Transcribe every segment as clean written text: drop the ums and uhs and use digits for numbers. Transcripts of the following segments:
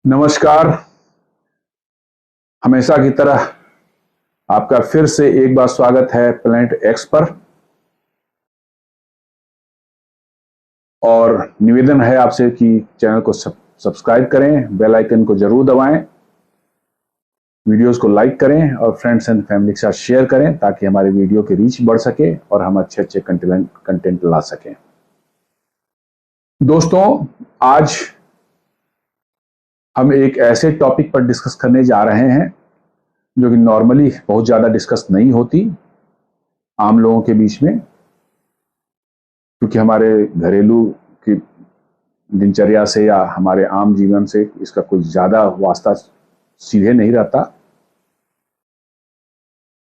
नमस्कार। हमेशा की तरह आपका फिर से एक बार स्वागत है प्लैनेट एक्स पर। और निवेदन है आपसे कि चैनल को सब्सक्राइब करें, बेल आइकन को जरूर दबाएं, वीडियोस को लाइक करें और फ्रेंड्स एंड फैमिली के साथ शेयर करें ताकि हमारे वीडियो की रीच बढ़ सके और हम अच्छे अच्छे कंटेंट ला सकें। दोस्तों, आज हम एक ऐसे टॉपिक पर डिस्कस करने जा रहे हैं जो कि नॉर्मली बहुत ज़्यादा डिस्कस नहीं होती आम लोगों के बीच में, क्योंकि हमारे घरेलू की दिनचर्या से या हमारे आम जीवन से इसका कोई ज़्यादा वास्ता सीधे नहीं रहता।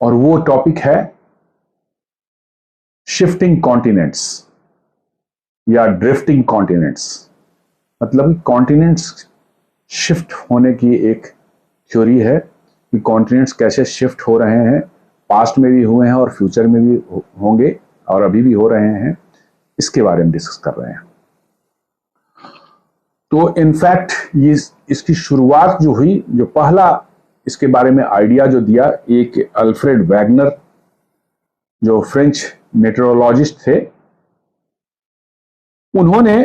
और वो टॉपिक है शिफ्टिंग कॉन्टिनेंट्स या ड्रिफ्टिंग कॉन्टिनेंट्स। मतलब कॉन्टिनेंट्स शिफ्ट होने की एक थ्योरी है कि कॉन्टिनेंट्स कैसे शिफ्ट हो रहे हैं, पास्ट में भी हुए हैं और फ्यूचर में भी होंगे और अभी भी हो रहे हैं, इसके बारे में डिस्कस कर रहे हैं। तो इनफैक्ट ये इसकी शुरुआत जो हुई, जो पहला इसके बारे में आइडिया जो दिया, एक अल्फ्रेड वैगनर जो फ्रेंच मेट्रोलॉजिस्ट थे, उन्होंने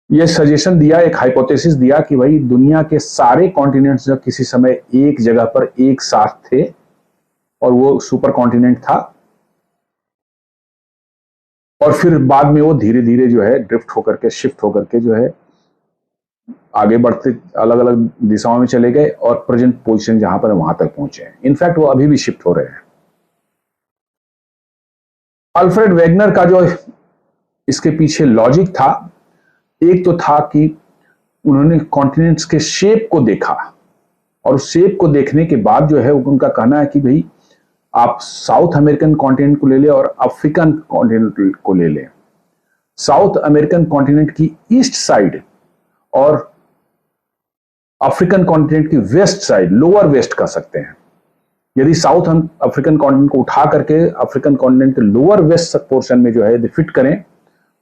ये सजेशन दिया, एक हाइपोथेसिस दिया कि भाई दुनिया के सारे कॉन्टिनेंट्स जो किसी समय एक जगह पर एक साथ थे और वो सुपर कॉन्टिनेंट था, और फिर बाद में वो धीरे धीरे जो है ड्रिफ्ट होकर के, शिफ्ट होकर के जो है आगे बढ़ते अलग अलग दिशाओं में चले गए और प्रेजेंट पोजीशन जहां पर वहां तक पहुंचे हैं। इनफैक्ट वो अभी भी शिफ्ट हो रहे हैं। अल्फ्रेड वैगनर का जो इसके पीछे लॉजिक था, एक तो था कि उन्होंने कॉन्टिनेंट्स के शेप को देखा और उस शेप को देखने के बाद जो है उनका कहना है कि भाई आप साउथ अमेरिकन कॉन्टिनेंट को ले लें और अफ्रीकन कॉन्टिनेंट को ले लें। साउथ अमेरिकन कॉन्टिनेंट की ईस्ट साइड और अफ्रीकन कॉन्टिनेंट की वेस्ट साइड, लोअर वेस्ट कह सकते हैं। यदि साउथ हम अफ्रीकन कॉन्टिनेंट को उठा करके अफ्रीकन कॉन्टिनेंट के लोअर वेस्ट पोर्शन में जो है यदि फिट करें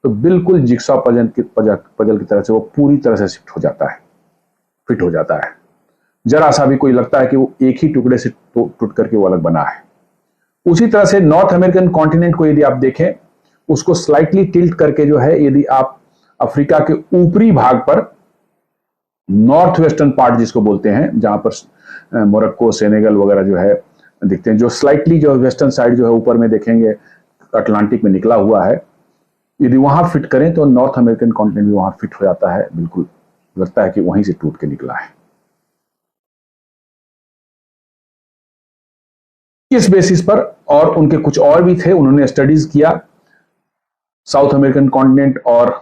तो बिल्कुल जिक्सॉ पजल की तरह से वो पूरी तरह से शिफ्ट हो जाता है, फिट हो जाता है। जरा सा भी कोई लगता है कि वो एक ही टुकड़े से टूट करके वो अलग बना है। उसी तरह से नॉर्थ अमेरिकन कॉन्टिनेंट को यदि आप देखें, उसको स्लाइटली टिल्ट करके जो है, यदि आप अफ्रीका के ऊपरी भाग पर नॉर्थ वेस्टर्न पार्ट जिसको बोलते हैं, जहां पर मोरक्को, सेनेगल वगैरह जो है दिखते हैं, जो स्लाइटली जो वेस्टर्न साइड जो है ऊपर में देखेंगे अटलांटिक में निकला हुआ है, यदि वहां फिट करें तो नॉर्थ अमेरिकन कॉन्टिनेंट भी वहां फिट हो जाता है। बिल्कुल लगता है कि वहीं से टूट के निकला है। इस बेसिस पर, और उनके कुछ और भी थे, उन्होंने स्टडीज किया साउथ अमेरिकन कॉन्टिनेंट और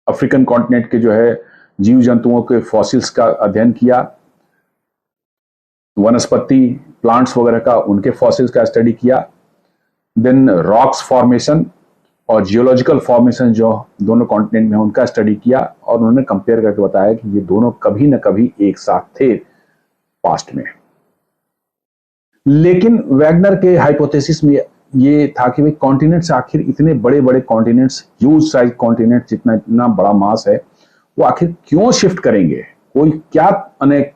अफ्रीकन कॉन्टिनेंट के जो है जीव जंतुओं के फॉसिल्स का अध्ययन किया, वनस्पति प्लांट्स वगैरह का, उनके फॉसिल्स का स्टडी किया। देन रॉक्स फॉर्मेशन और जियोलॉजिकल फॉर्मेशन जो दोनों कॉन्टिनेंट में उनका स्टडी किया, और उन्होंने कंपेयर करके बताया कि ये दोनों कभी ना कभी एक साथ थे पास्ट में। लेकिन वैगनर के हाइपोथेसिस में ये था कि भाई कॉन्टिनेंट्स, आखिर इतने बड़े बड़े कॉन्टिनेंट्स, ह्यूज साइज कॉन्टिनेंट, जितना इतना बड़ा मास है, वो आखिर क्यों शिफ्ट करेंगे? कोई क्या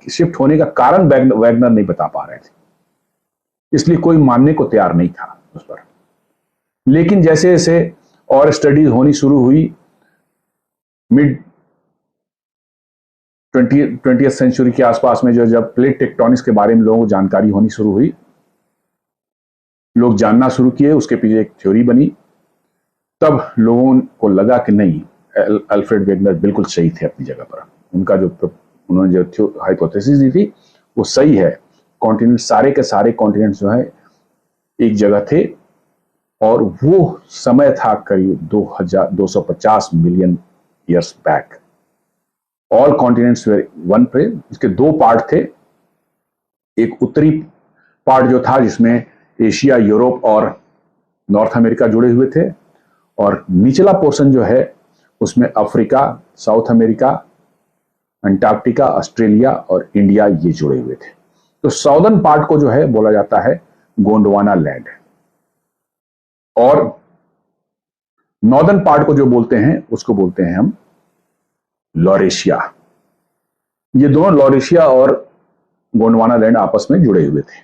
शिफ्ट होने का कारण वैगनर नहीं बता पा रहे थे, इसलिए कोई मानने को तैयार नहीं था उस पर। लेकिन जैसे जैसे और स्टडीज होनी शुरू हुई, मिड 20th सेंचुरी के आसपास में, जो जब प्लेट टेक्टोनिक्स के बारे में लोगों को जानकारी होनी शुरू हुई, लोग जानना शुरू किए, उसके पीछे एक थ्योरी बनी, तब लोगों को लगा कि नहीं, अल्फ्रेड वैगनर बिल्कुल सही थे अपनी जगह पर। उनका जो उन्होंने जो हाइपोथेसिस दी थी वो सही है। कॉन्टिनेंट, सारे के सारे कॉन्टिनेंट जो है एक जगह थे, और वो समय था करीब 250 million years back. All continents were one पे। इसके दो पार्ट थे। एक उत्तरी पार्ट जो था जिसमें एशिया, यूरोप और नॉर्थ अमेरिका जुड़े हुए थे, और निचला पोर्शन जो है उसमें Africa, south America, Antarctica, Australia और इंडिया ये जुड़े हुए थे। तो साउदर्न पार्ट को जो है बोला जाता है गोंडवाना लैंड, और नॉर्दर्न पार्ट को जो बोलते हैं उसको बोलते हैं हम लॉरेशिया। ये दोनों लॉरेशिया और गोंडवाना लैंड आपस में जुड़े हुए थे।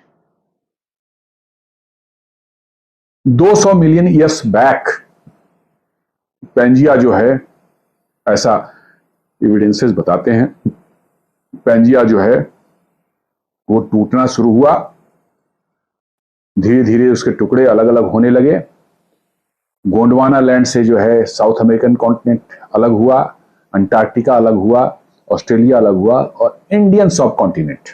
200 मिलियन ईयर्स बैक पैंजिया जो है, ऐसा एविडेंसेस बताते हैं, पैंजिया जो है वो टूटना शुरू हुआ, धीरे धीरे उसके टुकड़े अलग अलग होने लगे। गोंडवाना लैंड से जो है साउथ अमेरिकन कॉन्टिनेंट अलग हुआ, अंटार्कटिका अलग हुआ, ऑस्ट्रेलिया अलग हुआ, और इंडियन सब कॉन्टिनेंट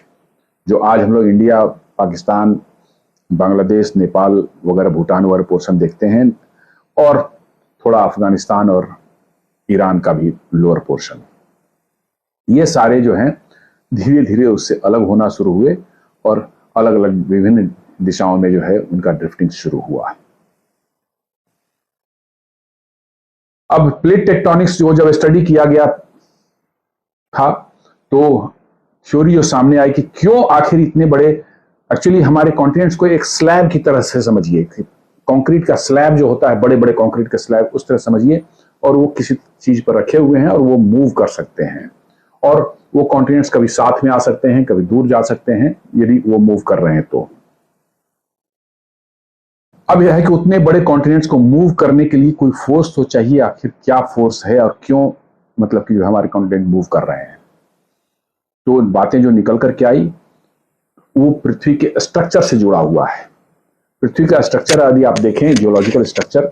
जो आज हम लोग इंडिया, पाकिस्तान, बांग्लादेश, नेपाल वगैरह, भूटान वगैरह पोर्शन देखते हैं, और थोड़ा अफगानिस्तान और ईरान का भी लोअर पोर्शन, ये सारे जो हैं धीरे धीरे उससे अलग होना शुरू हुए और अलग अलग विभिन्न दिशाओं में जो है उनका ड्रिफ्टिंग शुरू हुआ। अब प्लेट टेक्टोनिक्स जो जब स्टडी किया गया था तो थ्योरी जो सामने आई कि क्यों आखिर इतने बड़े, एक्चुअली हमारे कॉन्टिनेंट्स को एक स्लैब की तरह से समझिए, कंक्रीट का स्लैब जो होता है, बड़े बड़े कंक्रीट का स्लैब, उस तरह समझिए, और वो किसी चीज पर रखे हुए हैं और वो मूव कर सकते हैं, और वो कॉन्टिनेंट्स कभी साथ में आ सकते हैं, कभी दूर जा सकते हैं यदि वो मूव कर रहे हैं तो। अब यह है कि उतने बड़े कॉन्टिनेंट्स को मूव करने के लिए कोई फोर्स तो चाहिए, आखिर क्या फोर्स है और क्यों, मतलब कि जो हमारे कॉन्टिनेंट मूव कर रहे हैं। तो बातें जो निकल करके आई वो पृथ्वी के स्ट्रक्चर से जुड़ा हुआ है। पृथ्वी का स्ट्रक्चर यदि आप देखें, जियोलॉजिकल स्ट्रक्चर,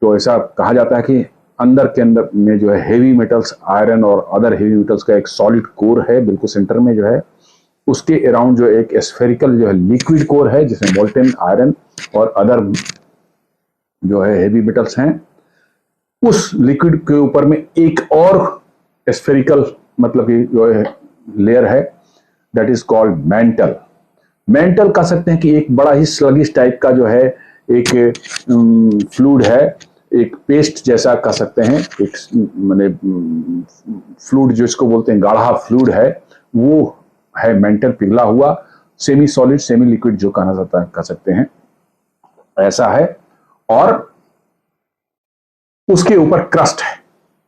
तो ऐसा कहा जाता है कि अंदर के अंदर में जो है हेवी मेटल्स, आयरन और अदर हेवी मेटल्स का एक सॉलिड कोर है, बिल्कुल सेंटर में जो है, उसके अराउंड जो एक स्फेरिकल जो है लिक्विड कोर है जिसमें मोल्टेन आयरन और अदर जो है हेवी मेटल्स हैं। उस लिक्विड के ऊपर में एक और स्फेरिकल मतलब कि जो है लेयर है, that is called mantle. Mantle कह सकते हैं कि एक बड़ा ही स्लगिश टाइप का जो है एक फ्लूइड है, एक पेस्ट जैसा कह सकते हैं, एक माने फ्लूइड जिसको बोलते हैं गाढ़ा फ्लूइड है, वो है मेंटल, पिघला हुआ, सेमी सॉलिड सेमी लिक्विड जो कहना जाता है, कह सकते हैं, ऐसा है। और उसके ऊपर क्रस्ट है।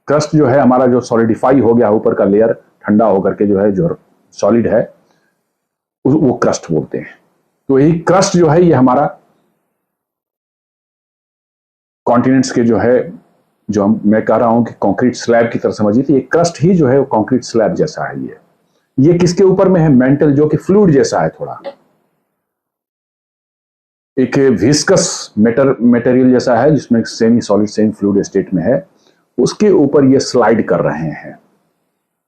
क्रस्ट जो है हमारा जो सॉलिडिफाई हो गया ऊपर का लेयर, ठंडा होकर के जो है जो सॉलिड है वो क्रस्ट बोलते हैं। तो यही क्रस्ट जो है ये हमारा कॉन्टिनेंट्स के जो है, जो मैं कह रहा हूं कि कंक्रीट स्लैब की तरह समझिए, तो ये क्रस्ट ही जो है वो कंक्रीट स्लैब जैसा है। ये किसके ऊपर में है? मेंटल, जो कि फ्लूइड जैसा है, थोड़ा एक विस्कस मटेरियल जैसा है जिसमें semi solid semi fluid state में है, उसके ऊपर ये स्लाइड कर रहे हैं।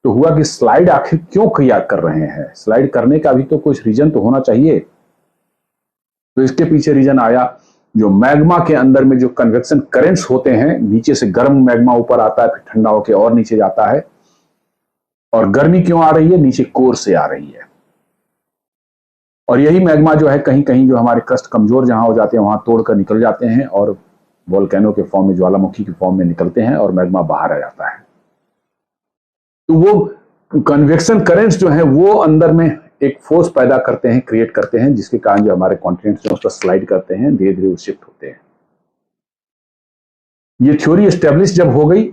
तो हुआ कि स्लाइड आखिर क्यों किया कर रहे हैं? स्लाइड करने का भी तो कुछ रीजन तो होना चाहिए। तो इसके पीछे रीजन आया, जो मैग्मा के अंदर में जो कन्वेक्शन करेंट्स होते हैं, नीचे से गर्म मैग्मा ऊपर आता है, फिर ठंडा होकर और नीचे जाता है, और गर्मी क्यों आ रही है? नीचे कोर से आ रही है। और यही मैग्मा जो है कहीं कहीं जो हमारे क्रस्ट कमजोर जहां हो जाते हैं वहां तोड़कर निकल जाते हैं और वोल्केनो के फॉर्म में, ज्वालामुखी के फॉर्म में निकलते हैं और मैग्मा बाहर आ जाता है। तो वो कन्वेक्शन करेंट्स जो है वो अंदर में एक फोर्स पैदा करते हैं, क्रिएट करते हैं, जिसके कारण जो हमारे कॉन्टिनेंट्स जो उस पर स्लाइड करते हैं, धीरे धीरे वो शिफ्ट होते हैं। ये थ्योरी एस्टेब्लिश जब हो गई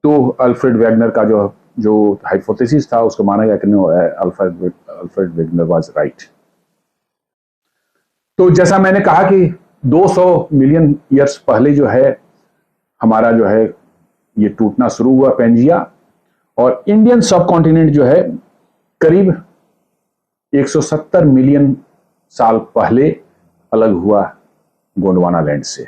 तो अल्फ्रेड वेगनर का जो हाइपोथेसिस था उसको माना गया कि अल्फ्रेड वेगनर वाज राइट। तो जैसा मैंने कहा कि 200 मिलियन ईयर्स पहले जो है हमारा जो है ये टूटना शुरू हुआ पैंजिया, और इंडियन सब कॉन्टिनेंट जो है करीब 170 मिलियन साल पहले अलग हुआ गोंडवाना लैंड से।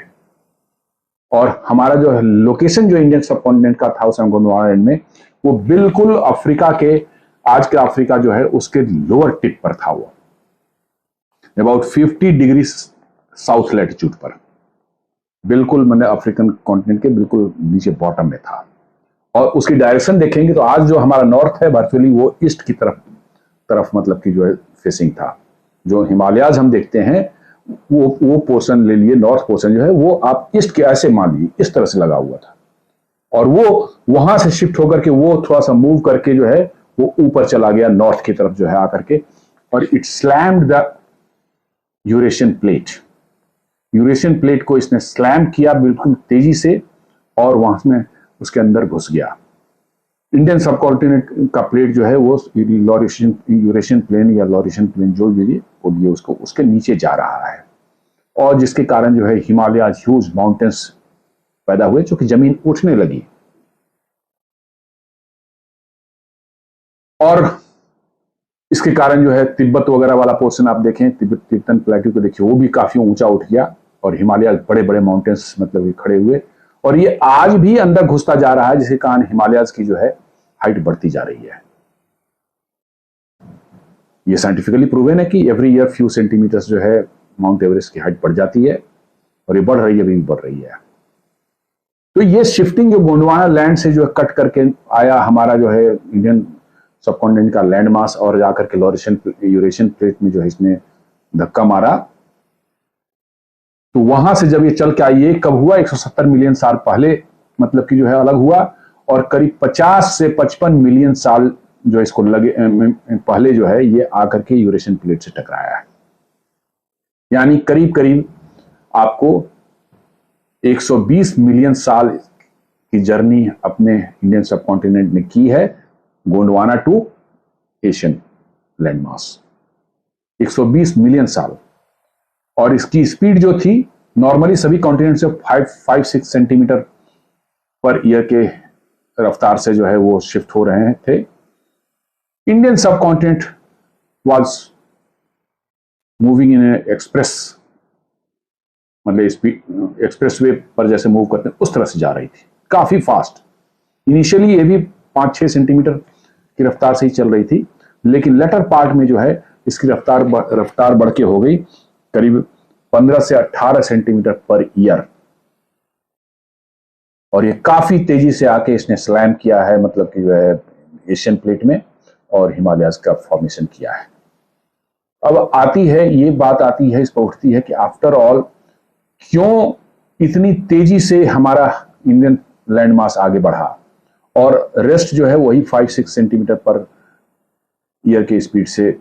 और हमारा जो है लोकेशन जो इंडियन सब कॉन्टिनेंट का था उस गोंडवाना लैंड में, वो बिल्कुल अफ्रीका के, आज के अफ्रीका जो है उसके लोअर टिप पर था, वो अबाउट 50 डिग्री साउथ लैटिट्यूड पर, बिल्कुल मैंने अफ्रीकन कॉन्टिनेंट के बिल्कुल नीचे बॉटम में था। और उसकी डायरेक्शन देखेंगे तो आज जो हमारा नॉर्थ है वर्चुअली वो ईस्ट की तरफ मतलब कि जो है फेसिंग था। जो हिमालयाज हम देखते हैं वो पोर्शन ले लिए, नॉर्थ पोर्शन जो है वो आप ईस्ट के ऐसे मान लीजिए इस तरह से लगा हुआ था, और वो वहां से शिफ्ट होकर के वो थोड़ा सा मूव करके जो है वो ऊपर चला गया नॉर्थ की तरफ जो है आकर के, और it slammed the Eurasian plate. Eurasian plate को इसने स्लैम किया बिल्कुल तेजी से, और वहां में उसके अंदर घुस गया। इंडियन सबकॉन्टिनेंट का प्लेट जो है वो यूरेशियन प्लेन या लॉरेशियन प्लेन जो भी बोलिए उसको, उसके नीचे जा रहा है, और जिसके कारण जो है हिमालय ह्यूज माउंटेन्स पैदा हुए, जो कि जमीन उठने लगी। और इसके कारण जो है तिब्बत वगैरह वाला पोर्शन आप देखें, तिब्बतन प्लेट्यू को देखिए, वो भी काफी ऊंचा उठ गया और हिमालय बड़े बड़े माउंटेन्स मतलब खड़े हुए, और ये आज भी अंदर घुसता जा रहा है, जिसके कारण हिमालय की जो है हाइट बढ़ती जा रही है। ये साइंटिफिकली प्रूवन है कि एवरी ईयर फ्यू सेंटीमीटर्स जो है माउंट एवरेस्ट की हाइट बढ़ जाती है, और ये बढ़ रही है, अभी भी बढ़ रही है। तो ये शिफ्टिंग जो गोंडवाना लैंड से जो कट करके आया हमारा जो है इंडियन सबकॉन्टिनेंट का लैंड मास, और जाकर के यूरेशियन प्लेट में जो है इसने धक्का मारा, तो वहां से जब ये चल के आई, ये कब हुआ, 170 मिलियन साल पहले मतलब कि जो है अलग हुआ, और करीब 50 से 55 मिलियन साल जो इसको लगे पहले जो है ये आकर के यूरेशियन प्लेट से टकराया है। यानी करीब करीब आपको 120 मिलियन साल की जर्नी अपने इंडियन सबकॉन्टिनेंट ने की है, Gondwana to Asian landmass, 120 million साल। और इसकी स्पीड जो थी, नॉर्मली सभी कॉन्टिनेंट से 5-6 सेंटीमीटर पर ईयर के रफ्तार से जो है वो शिफ्ट हो रहे थे। Indian subcontinent was moving Inn Express, मतलब स्पीड एक्सप्रेस वे पर जैसे मूव करते हैं उस तरह से जा रही थी, काफी फास्ट। इनिशियली ये भी 5-6 सेंटीमीटर की रफ्तार से ही चल रही थी, लेकिन लेटर पार्ट में जो है इसकी रफ्तार बढ़ के हो गई करीब 15 से 18 सेंटीमीटर पर ईयर, और ये काफी तेजी से आके इसने स्लैम किया है, मतलब कि जो है एशियन प्लेट में, और हिमालयाज का फॉर्मेशन किया है। अब आती है ये बात, आती है इस पर उठती है कि आफ्टर ऑल क्यों इतनी तेजी से हमारा इंडियन लैंड मास आगे बढ़ा, और रेस्ट जो है वही 5-6 सेंटीमीटर पर ईयर के स्पीड से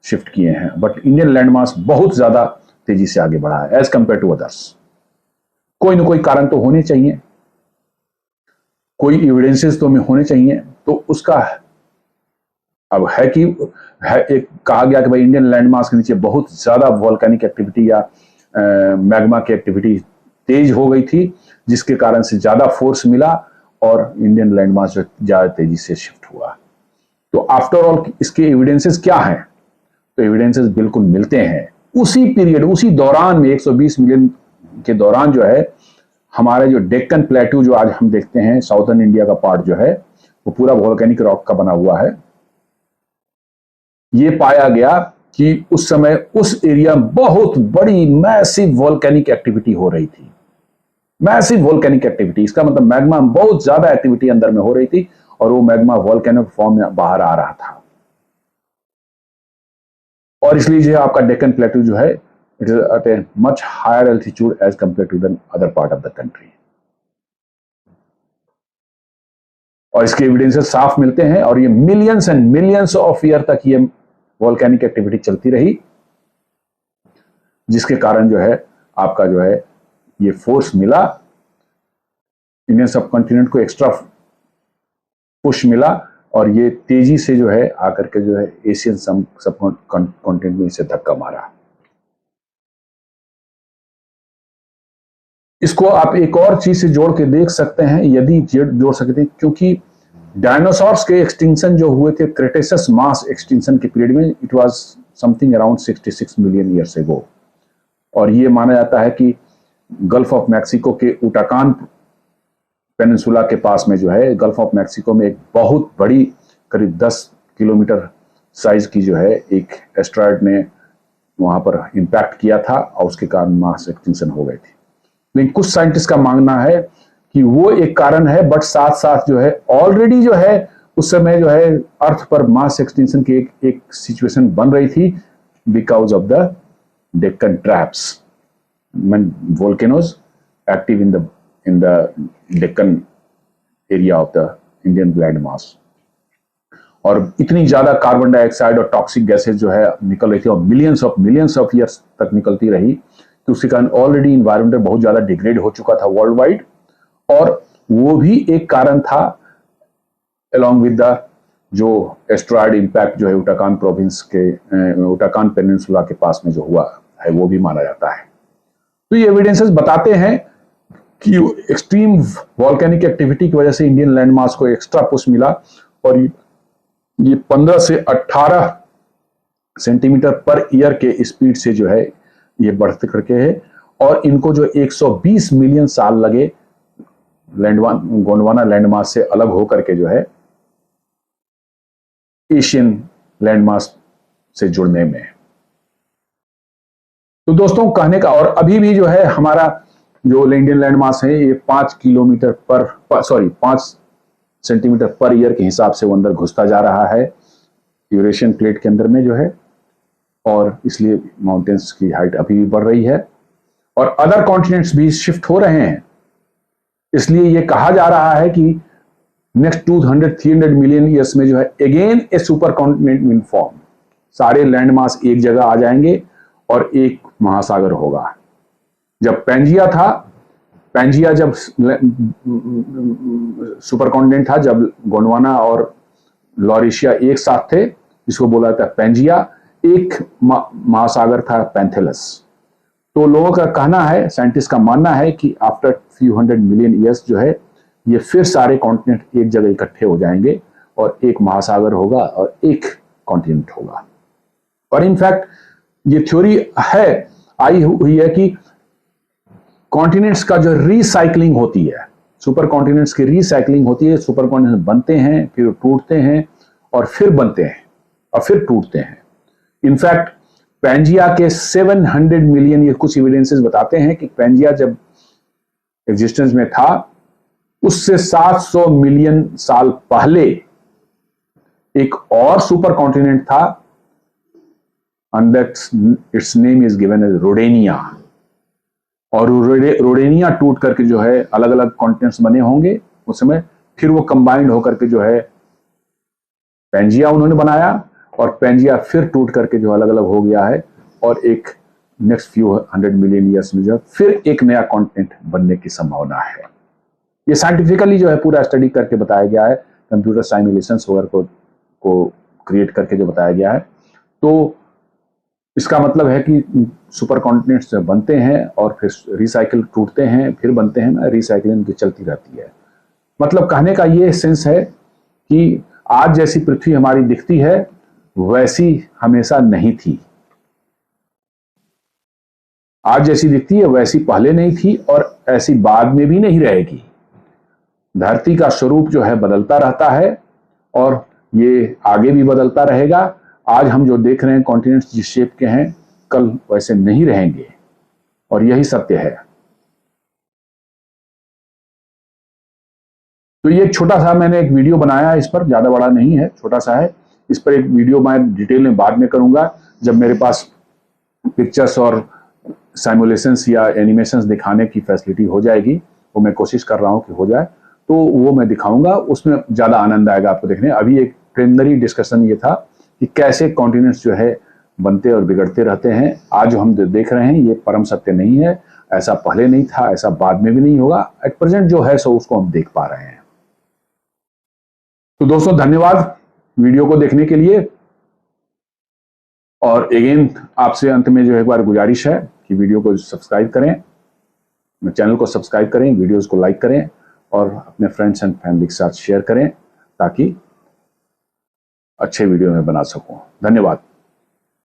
शिफ्ट किए हैं, बट इंडियन लैंड मास बहुत ज्यादा तेजी से आगे बढ़ा है एज कंपेयर टू अदर्स। कोई ना कोई कारण तो होने चाहिए, कोई एविडेंसेस तो हमें होने चाहिए। तो उसका अब है कि एक कहा गया कि भाई इंडियन लैंड मास के नीचे बहुत ज्यादा वॉल्केनिक एक्टिविटी या मैग्मा की एक्टिविटी तेज हो गई थी, जिसके कारण से ज्यादा फोर्स मिला और इंडियन लैंड मास जो ज्यादा तेजी से शिफ्ट हुआ। तो आफ्टर ऑल इसके एविडेंसेस क्या हैं? तो एविडेंसेस बिल्कुल मिलते हैं। उसी पीरियड, उसी दौरान में 120 मिलियन के दौरान जो है हमारे जो डेक्कन प्लेट्यू जो आज हम देखते हैं, साउथर्न इंडिया का पार्ट जो है वो पूरा वॉल्केनिक रॉक का बना हुआ है। ये पाया गया कि उस समय उस एरिया में बहुत बड़ी मैसिव वॉल्केनिक एक्टिविटी हो रही थी। मैसिव वॉल्केनिक एक्टिविटी, इसका मतलब मैग्मा में बहुत ज्यादा एक्टिविटी अंदर में हो रही थी, और वो मैग्मा वॉल्केनो फॉर्म में बाहर आ रहा था। और इसलिए जो आपका डेक्कन प्लेट्यू जो है it is at a much higher altitude as compare to the other part of the country. और इसके एविडेंसेस साफ मिलते हैं, और ये millions and millions of year तक ये वॉल्केनिक एक्टिविटी चलती रही, जिसके कारण जो है आपका जो है ये फोर्स मिला, इंडियन सबकॉन्टिनेंट को एक्स्ट्रा पुश मिला, और ये तेजी से जो है आकर के जो है एशियन सबकॉन्टिनेंट में इसे धक्का मारा। इसको आप एक और चीज से जोड़ के देख सकते हैं, यदि जोड़ सकते हैं, क्योंकि डायनासोर्स के एक्सटिंक्शन जो हुए थे क्रेटेसस मास एक्सटिंक्शन के पीरियड में, it was something around 66 million years ago. और ये माना जाता है कि गल्फ ऑफ मैक्सिको के उटाकान पेनिनसुला के पास में जो है, गल्फ ऑफ मैक्सिको में एक बहुत बड़ी करीब 10 किलोमीटर साइज की जो है एक एस्ट्रॉयड ने वहां पर इंपैक्ट किया था, और उसके कारण मास एक्सटिंक्शन हो गई थी। लेकिन कुछ साइंटिस्ट का मानना है कि वो एक कारण है, बट साथ साथ जो है ऑलरेडी जो है उस समय जो है अर्थ पर मास एक्सटिंक्शन की एक सिचुएशन बन रही थी because of the Deccan traps, volcanoes active in the Deccan area of the Indian land mass। और इतनी ज्यादा कार्बन डाइऑक्साइड और टॉक्सिक गैसेज जो है निकल रही थी, और मिलियंस ऑफ ईयर्स तक निकलती रही, तो उसके कारण ऑलरेडी इन्वायरमेंट बहुत ज्यादा डिग्रेड हो चुका था वर्ल्ड वाइड। और वो भी एक कारण था along with the जो एस्ट्रॉयड इम्पैक्ट जो है उटाकान प्रोविंस के उटाकान पेनिनसुला के पास में जो हुआ है वो भी माना जाता है। तो ये एविडेंसेस बताते हैं कि एक्सट्रीम वॉल्केनिक एक्टिविटी की वजह से इंडियन लैंडमास को एक्स्ट्रा पुश मिला और ये 15 से 18 सेंटीमीटर पर ईयर के स्पीड से जो है ये बढ़ते करके है और इनको जो 120 मिलियन साल लगे गोंडवाना लैंडमास से अलग होकर के जो है एशियन लैंडमास से जुड़ने में। तो दोस्तों कहने का और अभी भी जो है हमारा जो इंडियन लैंडमास है ये 5 सेंटीमीटर पर ईयर के हिसाब से वो अंदर घुसता जा रहा है यूरेशियन प्लेट के अंदर में जो है और इसलिए माउंटेन्स की हाइट अभी भी बढ़ रही है और अदर कॉन्टिनेंट्स भी शिफ्ट हो रहे हैं। इसलिए ये कहा जा रहा है कि नेक्स्ट 200-300 मिलियन ईयर्स में जो है again A super continent will form. सारे लैंडमास एक जगह आ जाएंगे और एक महासागर होगा। जब पैंजिया जब सुपर कॉन्टिनेंट था, जब गोंडवाना और लॉरेशिया एक साथ थे, इसको बोला था पैंजिया, एक महासागर था पैंथेलस। तो लोगों का कहना है, साइंटिस्ट का मानना है कि आफ्टर फ्यू 100 मिलियन ईयर्स जो है ये फिर सारे कॉन्टिनेंट एक जगह इकट्ठे हो जाएंगे और एक महासागर होगा और एक कॉन्टिनेंट होगा। और इनफैक्ट ये थ्योरी आई हुई है कि कॉन्टिनेंट्स का जो रिसाइकलिंग होती है, सुपर कॉन्टिनेंट्स की रिसाइकलिंग होती है, सुपर कॉन्टिनेंट्स बनते हैं, फिर टूटते हैं और फिर बनते हैं और फिर टूटते हैं। इनफैक्ट पैंजिया के 700 मिलियन, ये कुछ एविडेंसेस बताते हैं कि पैंजिया जब एग्जिस्टेंस में था उससे 700 मिलियन साल पहले एक और सुपर कॉन्टिनेंट था and that its name is given as रोडेनिया। और रोडेनिया टूट करके जो है अलग अलग कॉन्टिनेंट्स बने होंगे उस समय, फिर वो कंबाइंड होकर के जो है पैंजिया उन्होंने बनाया और पैंजिया फिर टूट करके जो अलग अलग हो गया है और एक नेक्स्ट फ्यू 100 मिलियन ईयर्स में जो फिर एक नया कॉन्टिनेंट बनने की संभावना है। ये साइंटिफिकली जो है पूरा स्टडी करके बताया गया है, कंप्यूटर साइमुलेशंस वगैरह को क्रिएट करके जो बताया गया है। तो इसका मतलब है कि सुपर कॉन्टिनेंट्स बनते हैं और फिर रिसाइकिल टूटते हैं, फिर बनते हैं ना, रिसाइकलिंग की चलती रहती है। मतलब कहने का ये सेंस है कि आज जैसी पृथ्वी हमारी दिखती है वैसी हमेशा नहीं थी। आज जैसी दिखती है वैसी पहले नहीं थी और ऐसी बाद में भी नहीं रहेगी। धरती का स्वरूप जो है बदलता रहता है और ये आगे भी बदलता रहेगा। आज हम जो देख रहे हैं कॉन्टिनेंट्स जिस शेप के हैं, कल वैसे नहीं रहेंगे और यही सत्य है। तो ये छोटा सा मैंने एक वीडियो बनाया है, इस पर, ज्यादा बड़ा नहीं है, छोटा सा है। इस पर एक वीडियो मैं डिटेल में बाद में करूंगा जब मेरे पास पिक्चर्स और साइमुलेशंस या एनिमेशंस दिखाने की फैसिलिटी हो जाएगी। वो मैं कोशिश कर रहा हूं कि हो जाए, तो वो मैं दिखाऊंगा, उसमें ज्यादा आनंद आएगा आपको देखने। अभी एक प्रिलिमिनरी डिस्कशन ये था कि कैसे कॉन्टिनेंट्स जो है बनते और बिगड़ते रहते हैं। आज जो हम देख रहे हैं ये परम सत्य नहीं है, ऐसा पहले नहीं था, ऐसा बाद में भी नहीं होगा। एट प्रेजेंट जो है सो उसको हम देख पा रहे हैं। तो दोस्तों धन्यवाद वीडियो को देखने के लिए। और अगेन आपसे अंत में जो एक बार गुजारिश है कि वीडियो को सब्सक्राइब करें, चैनल को सब्सक्राइब करें, वीडियोस को लाइक करें और अपने फ्रेंड्स एंड फैमिली के साथ शेयर करें ताकि अच्छे वीडियो में बना सकूं। धन्यवाद।